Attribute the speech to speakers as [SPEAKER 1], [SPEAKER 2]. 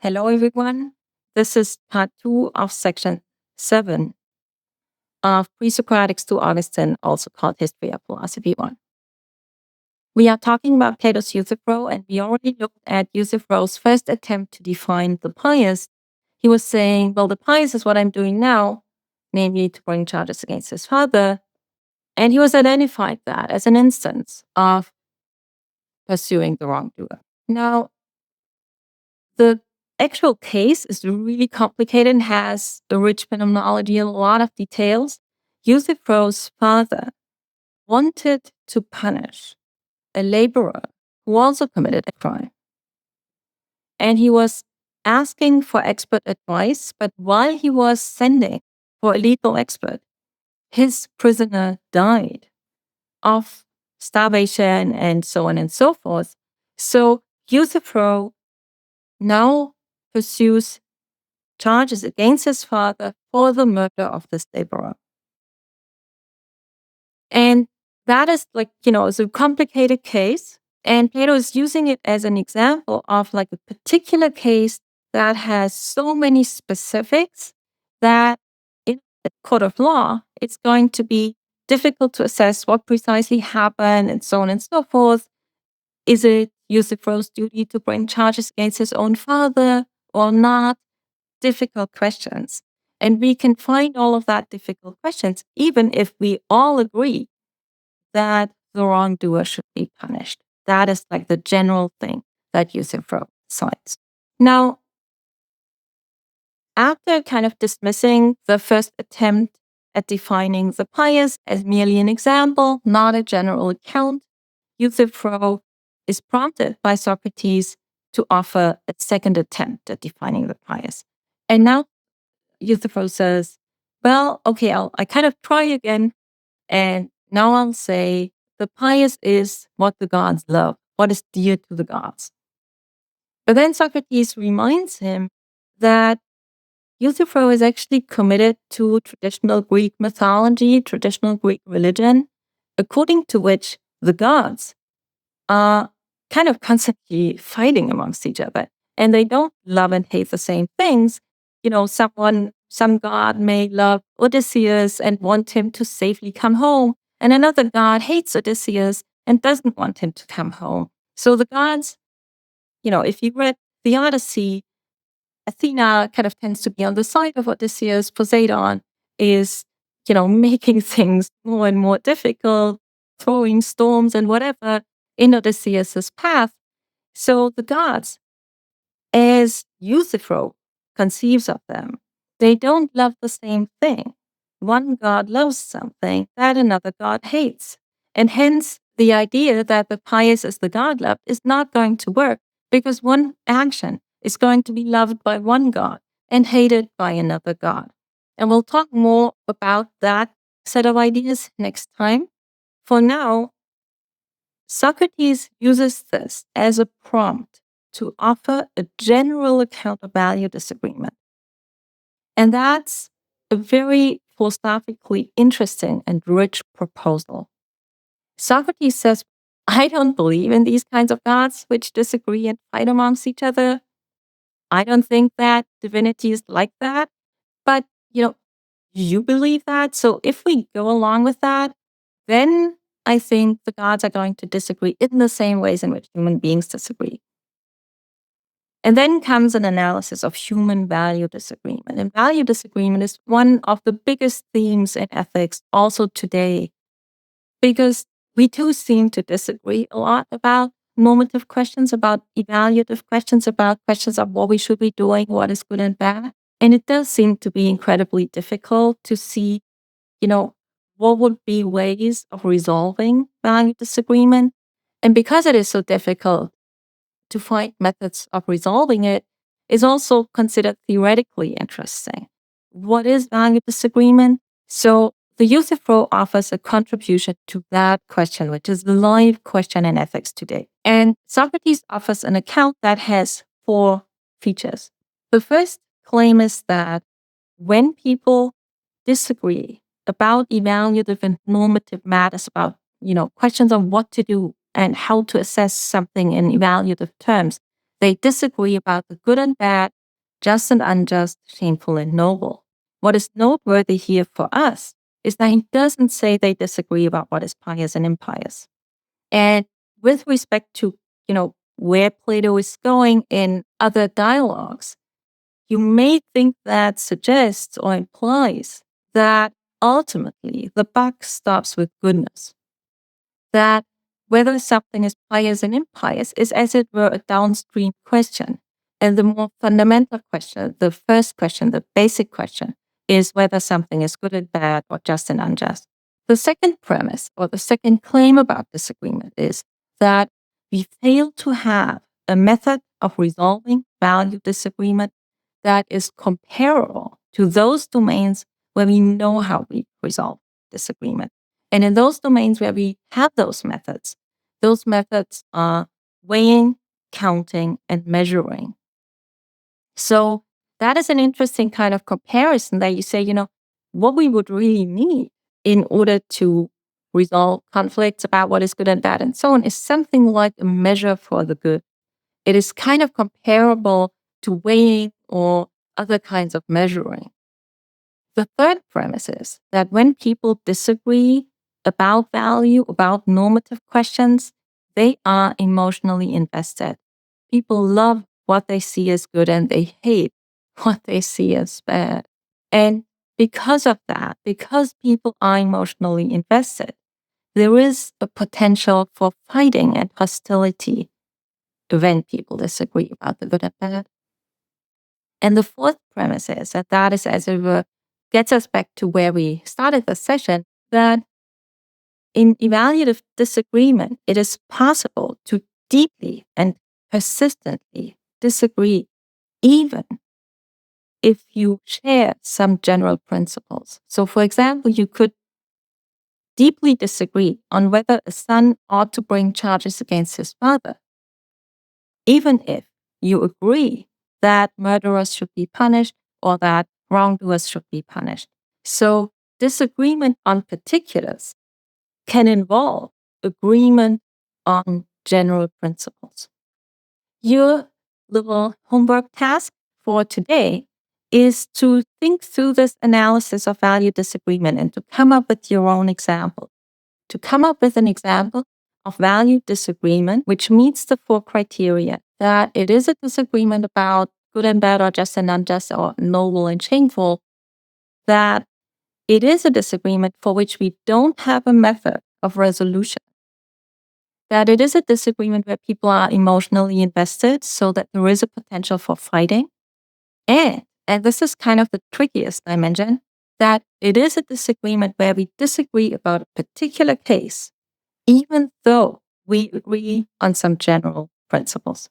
[SPEAKER 1] Hello, everyone. This is part 2 of section 7 of Pre-Socratics to Augustine, also called History of Philosophy 1. We are talking about Plato's Euthyphro, and we already looked at Euthyphro's first attempt to define the pious. He was saying, well, the pious is what I'm doing now, namely to bring charges against his father. And he was identified that as an instance of pursuing the wrongdoer. Now, the actual case is really complicated and has a rich phenomenology and a lot of details. Euthyphro's father wanted to punish a laborer who also committed a crime. And he was asking for expert advice, but while he was sending for a legal expert, his prisoner died of starvation and so on and so forth. So Euthyphro now pursues charges against his father for the murder of this laborer. And that is it's a complicated case. And Plato is using it as an example of a particular case that has so many specifics that in a court of law, it's going to be difficult to assess what precisely happened and so on and so forth. Is it Euthyphro's duty to bring charges against his own father or not? Difficult questions. And we can find all of that difficult questions, even if we all agree that the wrongdoer should be punished. That is the general thing that Euthyphro cites. Now, after kind of dismissing the first attempt at defining the pious as merely an example, not a general account, Euthyphro is prompted by Socrates to offer a second attempt at defining the pious. And now Euthyphro says, well, okay, I kind of try again. And now I'll say the pious is what the gods love, what is dear to the gods. But then Socrates reminds him that Euthyphro is actually committed to traditional Greek mythology, traditional Greek religion, according to which the gods are kind of constantly fighting amongst each other. And they don't love and hate the same things. Some god may love Odysseus and want him to safely come home, and another god hates Odysseus and doesn't want him to come home. So the gods, if you read the Odyssey, Athena kind of tends to be on the side of Odysseus. Poseidon is, making things more and more difficult, throwing storms and whatever in Odysseus's path. So the gods, as Euthyphro conceives of them, they don't love the same thing. One god loves something that another god hates. And hence, the idea that the pious is the god loved is not going to work because one action is going to be loved by one god and hated by another god. And we'll talk more about that set of ideas next time. For now, Socrates uses this as a prompt to offer a general account of value disagreement. And that's a very philosophically interesting and rich proposal. Socrates says, I don't believe in these kinds of gods which disagree and fight amongst each other. I don't think that divinity is like that. But, you believe that. So if we go along with that, then I think the gods are going to disagree in the same ways in which human beings disagree. And then comes an analysis of human value disagreement. And value disagreement is one of the biggest themes in ethics also today, because we do seem to disagree a lot about normative questions, about evaluative questions, about questions of what we should be doing, what is good and bad. And it does seem to be incredibly difficult to see, what would be ways of resolving value disagreement. And because it is so difficult to find methods of resolving it, is also considered theoretically interesting. What is value disagreement? So the Euthyphro offers a contribution to that question, which is the live question in ethics today. And Socrates offers an account that has 4 features. The first claim is that when people disagree about evaluative and normative matters, about questions on what to do and how to assess something in evaluative terms, They disagree about the good and bad, just and unjust, shameful and noble. What is noteworthy here for us is that he doesn't say they disagree about what is pious and impious. And with respect to, where Plato is going in other dialogues, you may think that suggests or implies that ultimately the buck stops with goodness. That whether something is pious and impious is, as it were, a downstream question. And the more fundamental question, the first question, the basic question, is whether something is good and bad or just and unjust. The second premise or the second claim about disagreement is that we fail to have a method of resolving value disagreement that is comparable to those domains where we know how we resolve disagreement. And in those domains where we have those methods are weighing, counting, and measuring. So that is an interesting kind of comparison that you say, what we would really need in order to resolve conflicts about what is good and bad and so on is something like a measure for the good. It is kind of comparable to weighing or other kinds of measuring. The third premise is that when people disagree about value, about normative questions, they are emotionally invested. People love what they see as good and they hate what they see as bad. And because of that, because people are emotionally invested, there is a potential for fighting and hostility when people disagree about the good and bad. And the fourth premise is that is, as it were, gets us back to where we started the session, that in evaluative disagreement, it is possible to deeply and persistently disagree, even if you share some general principles. So, for example, you could deeply disagree on whether a son ought to bring charges against his father, even if you agree that murderers should be punished or that wrongdoers should be punished. So disagreement on particulars can involve agreement on general principles. Your little homework task for today is to think through this analysis of value disagreement and to come up with your own example. To come up with an example of value disagreement, which meets the four criteria that it is a disagreement about good and bad or just and unjust or noble and shameful, that it is a disagreement for which we don't have a method of resolution, that it is a disagreement where people are emotionally invested so that there is a potential for fighting, and this is kind of the trickiest dimension, that it is a disagreement where we disagree about a particular case, even though we agree on some general principles.